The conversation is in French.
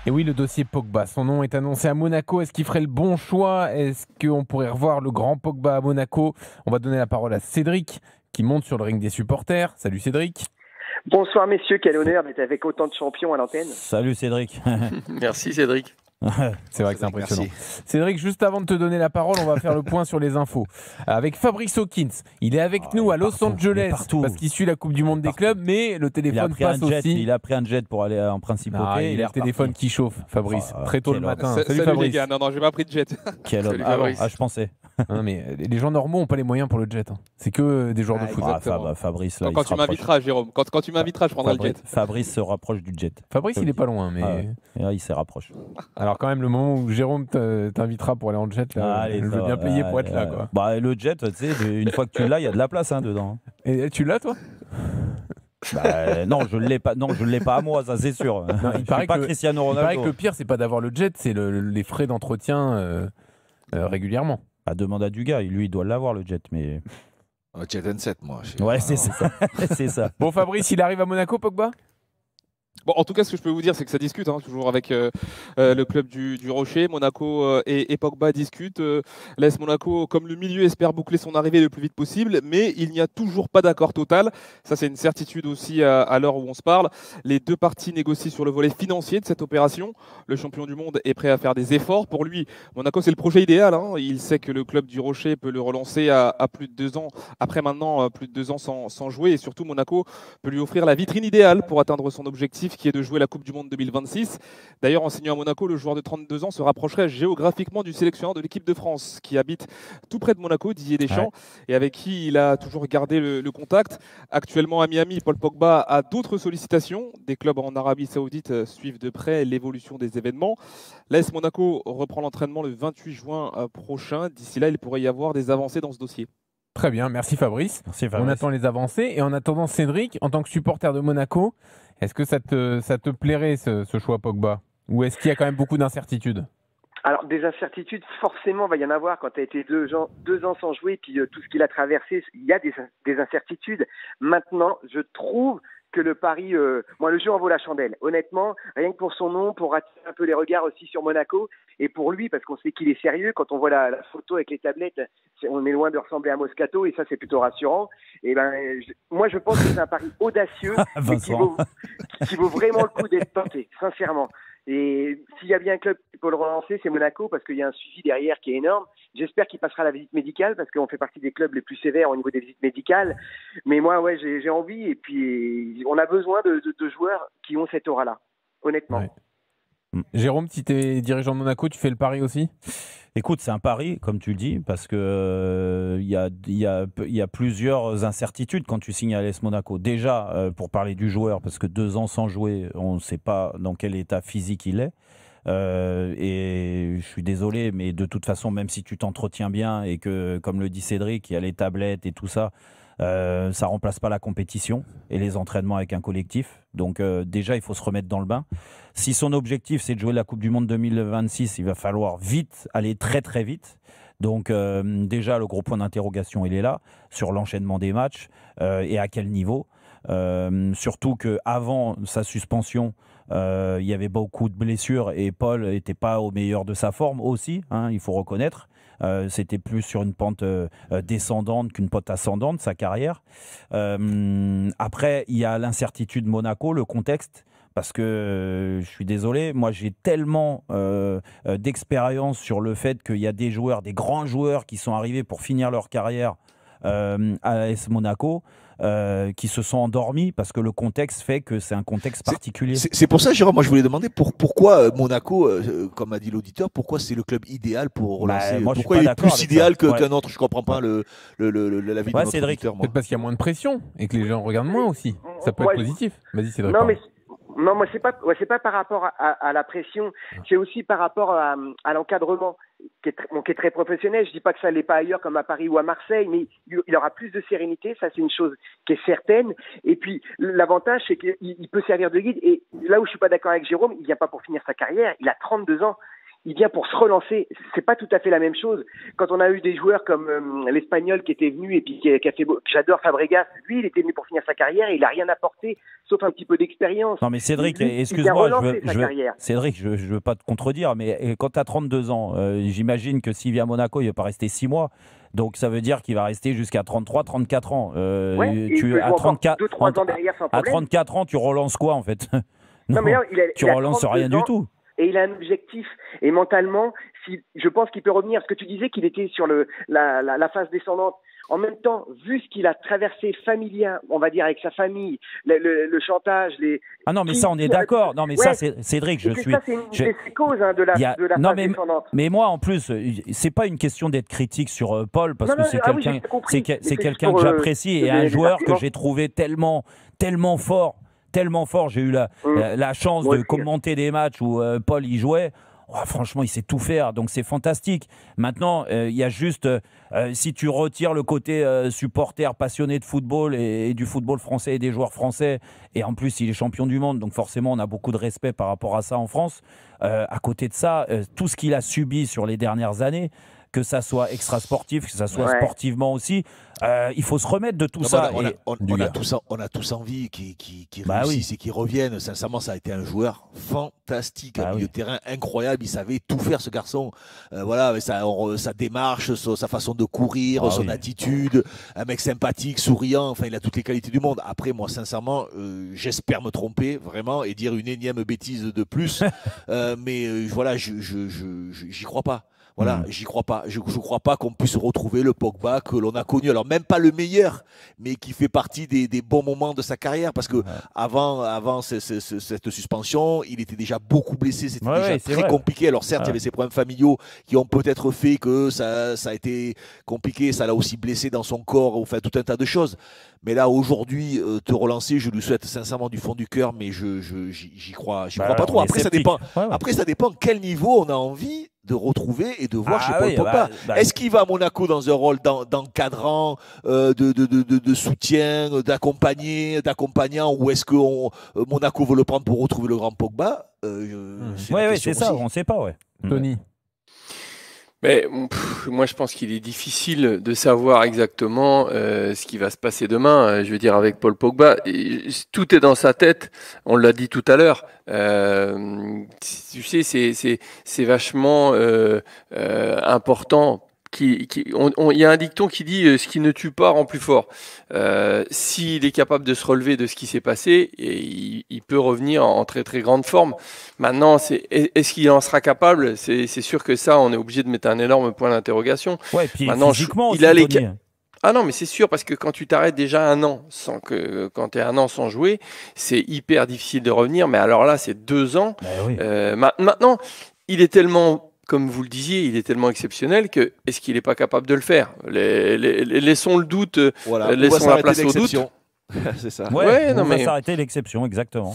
Et oui, le dossier Pogba, son nom est annoncé à Monaco. Est-ce qu'il ferait le bon choix? Est-ce qu'on pourrait revoir le grand Pogba à Monaco? On va donner la parole à Cédric, qui monte sur le ring des supporters. Salut Cédric. Bonsoir messieurs, quel honneur d'être avec autant de champions à l'antenne. Salut Cédric. Merci Cédric. C'est vrai que c'est impressionnant. Merci. Cédric, juste avant de te donner la parole, on va faire le point sur les infos. Avec Fabrice Hawkins, il est avec nous à Los Angeles parce qu'il suit la Coupe du Monde des clubs, mais le téléphone passe aussi. Il a pris un jet pour aller en principauté. Il a le téléphone qui chauffe, Fabrice, très tôt le matin. Salut Fabrice. les gars, non, j'ai pas pris de jet. Quel homme. Je pensais. Non, mais les gens normaux n'ont pas les moyens pour le jet. C'est que des joueurs de foot. Fabrice, là, quand tu m'inviteras, Jérôme, quand tu m'inviteras, je prendrai le jet. Fabrice se rapproche du jet. Fabrice, il est pas loin, mais et là, il se rapproche. Alors quand même, le moment où Jérôme t'invitera pour aller en jet, là, allez, je veux bien payer pour être là, quoi. Bah, le jet, tu sais, une fois que tu l'as, il y a de la place dedans. Et tu l'as, toi? Non, je l'ai pas. Non, je l'ai pas à moi, ça c'est sûr. Non, il paraît pas Cristiano Ronaldo. Il paraît que le pire, c'est pas d'avoir le jet, c'est les frais d'entretien régulièrement. Demande à Dugas, lui, il doit l'avoir le jet, mais. Jet N7, moi. Ouais, c'est ça. C'est ça. Bon, Fabrice, il arrive à Monaco, Pogba? Bon, en tout cas, ce que je peux vous dire, c'est que ça discute toujours avec le club du Rocher. Monaco et Pogba discutent. L'AS Monaco, comme le milieu, espère boucler son arrivée le plus vite possible, mais il n'y a toujours pas d'accord total. Ça, c'est une certitude aussi à l'heure où on se parle. Les deux parties négocient sur le volet financier de cette opération. Le champion du monde est prêt à faire des efforts. Pour lui, Monaco, c'est le projet idéal. Il sait que le club du Rocher peut le relancer à plus de 2 ans. Après maintenant, plus de 2 ans sans jouer. Et surtout, Monaco peut lui offrir la vitrine idéale pour atteindre son objectif, qui est de jouer la Coupe du Monde 2026. D'ailleurs, en signant à Monaco, le joueur de 32 ans se rapprocherait géographiquement du sélectionneur de l'équipe de France, qui habite tout près de Monaco, Didier Deschamps, et avec qui il a toujours gardé le contact. Actuellement à Miami, Paul Pogba a d'autres sollicitations. Des clubs en Arabie Saoudite suivent de près l'évolution des événements. L'AS Monaco reprend l'entraînement le 28 juin prochain. D'ici là, il pourrait y avoir des avancées dans ce dossier. Très bien, merci Fabrice. Merci Fabrice. On attend les avancées. Et en attendant, Cédric, en tant que supporter de Monaco, est-ce que ça te plairait ce choix Pogba? Ou est-ce qu'il y a quand même beaucoup d'incertitudes? Alors des incertitudes, forcément, va y en avoir quand tu as été 2 ans sans jouer, puis tout ce qu'il a traversé, il y a des incertitudes. Maintenant, je trouve que le pari, moi le jeu en vaut la chandelle. Honnêtement, rien que pour son nom, pour attirer un peu les regards aussi sur Monaco, et pour lui, parce qu'on sait qu'il est sérieux, quand on voit la photo avec les tablettes, on est loin de ressembler à Moscato, et ça c'est plutôt rassurant. Et moi je pense que c'est un pari audacieux, et qui vaut vraiment le coup d'être tenté, sincèrement. Et s'il y a bien un club qui peut le relancer, c'est Monaco, parce qu'il y a un suivi derrière qui est énorme. J'espère qu'il passera la visite médicale, parce qu'on fait partie des clubs les plus sévères au niveau des visites médicales. Mais moi, ouais, j'ai envie, et puis on a besoin de joueurs qui ont cette aura-là, honnêtement. Ouais. Jérôme, si tu es dirigeant de Monaco, tu fais le pari aussi? Écoute, c'est un pari, comme tu le dis, parce que il y a plusieurs incertitudes quand tu signes à l'AS Monaco. Déjà, pour parler du joueur, parce que 2 ans sans jouer, on ne sait pas dans quel état physique il est. Et je suis désolé, mais de toute façon, même si tu t'entretiens bien et que, comme le dit Cédric, il y a les tablettes et tout ça, ça remplace pas la compétition et les entraînements avec un collectif. Donc déjà, il faut se remettre dans le bain. Si son objectif, c'est de jouer la Coupe du Monde 2026, il va falloir vite, aller très très vite. Donc déjà, le gros point d'interrogation, il est là, sur l'enchaînement des matchs et à quel niveau. Surtout qu'avant sa suspension, il y avait beaucoup de blessures et Paul n'était pas au meilleur de sa forme aussi, il faut reconnaître. C'était plus sur une pente descendante qu'une pente ascendante, sa carrière. Après, il y a l'incertitude Monaco, le contexte, parce que je suis désolé, moi j'ai tellement d'expérience sur le fait qu'il y a des joueurs, des grands joueurs qui sont arrivés pour finir leur carrière à AS Monaco, qui se sont endormis parce que le contexte fait que c'est un contexte particulier. C'est pour ça, Jérôme, moi je voulais demander pourquoi Monaco, comme a dit l'auditeur, pourquoi c'est le club idéal pour relancer, pourquoi il est plus idéal qu'un autre. Je comprends pas l'avis de notre auditeur. Peut-être parce qu'il y a moins de pression et que les gens regardent moins aussi. Ça peut être positif. Vas-y, Cédric. Non, moi c'est pas par rapport à la pression, c'est aussi par rapport à l'encadrement qui est très professionnel. Je dis pas que ça l'est pas ailleurs comme à Paris ou à Marseille, mais il aura plus de sérénité, ça c'est une chose qui est certaine. Et puis l'avantage c'est qu'il peut servir de guide. Et là où je suis pas d'accord avec Jérôme, il vient pas pour finir sa carrière, il a 32 ans. il vient pour se relancer. C'est pas tout à fait la même chose. Quand on a eu des joueurs comme l'Espagnol qui était venu et puis qui a fait, j'adore Fabregas, lui il était venu pour finir sa carrière et il a rien apporté sauf un petit peu d'expérience. Non mais Cédric, excuse-moi, Cédric, je veux pas te contredire, mais quand tu as 32 ans, j'imagine que s'il vient à Monaco, il va pas rester 6 mois. Donc ça veut dire qu'il va rester jusqu'à 33, 34 ans. À 2-3 ans derrière sans problème. À 34 ans, tu relances quoi en fait? Non, mais là, tu relances rien du tout. Et il a un objectif. Et mentalement, je pense qu'il peut revenir. Parce que tu disais qu'il était sur la phase descendante. En même temps, vu ce qu'il a traversé familial, on va dire avec sa famille, le chantage, Ah non, mais ça, on est d'accord. Non, mais ça, Cédric, je suis. Ça, c'est une des causes de la phase descendante. Mais moi, en plus, c'est pas une question d'être critique sur Paul, parce que c'est quelqu'un que j'apprécie et un joueur que j'ai trouvé tellement fort. Tellement fort, j'ai eu la chance de commenter des matchs où Paul y jouait. Oh, franchement, il sait tout faire, donc c'est fantastique. Maintenant, il y a juste, si tu retires le côté supporter passionné de football et du football français et des joueurs français, et en plus il est champion du monde, donc forcément on a beaucoup de respect par rapport à ça en France. À côté de ça, tout ce qu'il a subi sur les dernières années, que ça soit extra-sportif, que ça soit sportivement aussi, il faut se remettre de tout ça. On a tous envie qu'il réussisse et qu'il revienne. Sincèrement, ça a été un joueur fantastique, un milieu de terrain incroyable. Il savait tout faire, ce garçon. Voilà, sa démarche, sa façon de courir, son attitude, un mec sympathique, souriant. Enfin, il a toutes les qualités du monde. Après, moi, sincèrement, j'espère me tromper vraiment et dire une énième bêtise de plus. Mais voilà, j'y crois pas. Voilà, j'y crois pas. Je crois pas qu'on puisse retrouver le Pogba que l'on a connu. Alors même pas le meilleur, mais qui fait partie des bons moments de sa carrière. Parce que avant cette suspension, il était déjà beaucoup blessé. C'était déjà très compliqué. Alors certes, il y avait ses problèmes familiaux qui ont peut-être fait que ça a été compliqué. Ça l'a aussi blessé dans son corps. Enfin, tout un tas de choses. Mais là, aujourd'hui, te relancer, je lui souhaite sincèrement du fond du cœur, mais j'y crois pas trop. Après, ça dépend. Après, ça dépend quel niveau on a envie de retrouver et de voir chez Paul Pogba. Est-ce qu'il va à Monaco dans un rôle d'encadrant, de soutien, d'accompagnant, ou est-ce que Monaco veut le prendre pour retrouver le grand Pogba? C'est ça, on ne sait pas. Tony. Mais, moi, je pense qu'il est difficile de savoir exactement ce qui va se passer demain. Je veux dire, avec Paul Pogba, tout est dans sa tête. On l'a dit tout à l'heure. Tu sais, c'est vachement important. Il y a un dicton qui dit ce qui ne tue pas rend plus fort. S'il est capable de se relever de ce qui s'est passé, il peut revenir en très très grande forme. Maintenant, est-ce qu'il en sera capable? C'est sûr que ça, on est obligé de mettre un énorme point d'interrogation. Ouais, puis maintenant, physiquement, Ah non, mais c'est sûr, parce que quand tu t'arrêtes déjà quand tu es un an sans jouer, c'est hyper difficile de revenir. Mais alors là, c'est 2 ans. Maintenant, il est tellement... Comme vous le disiez, il est tellement exceptionnel que est-ce qu'il n'est pas capable de le faire? Laissons le doute, laissons la place au doute. C'est ça. On va s'arrêter l'exception, exactement.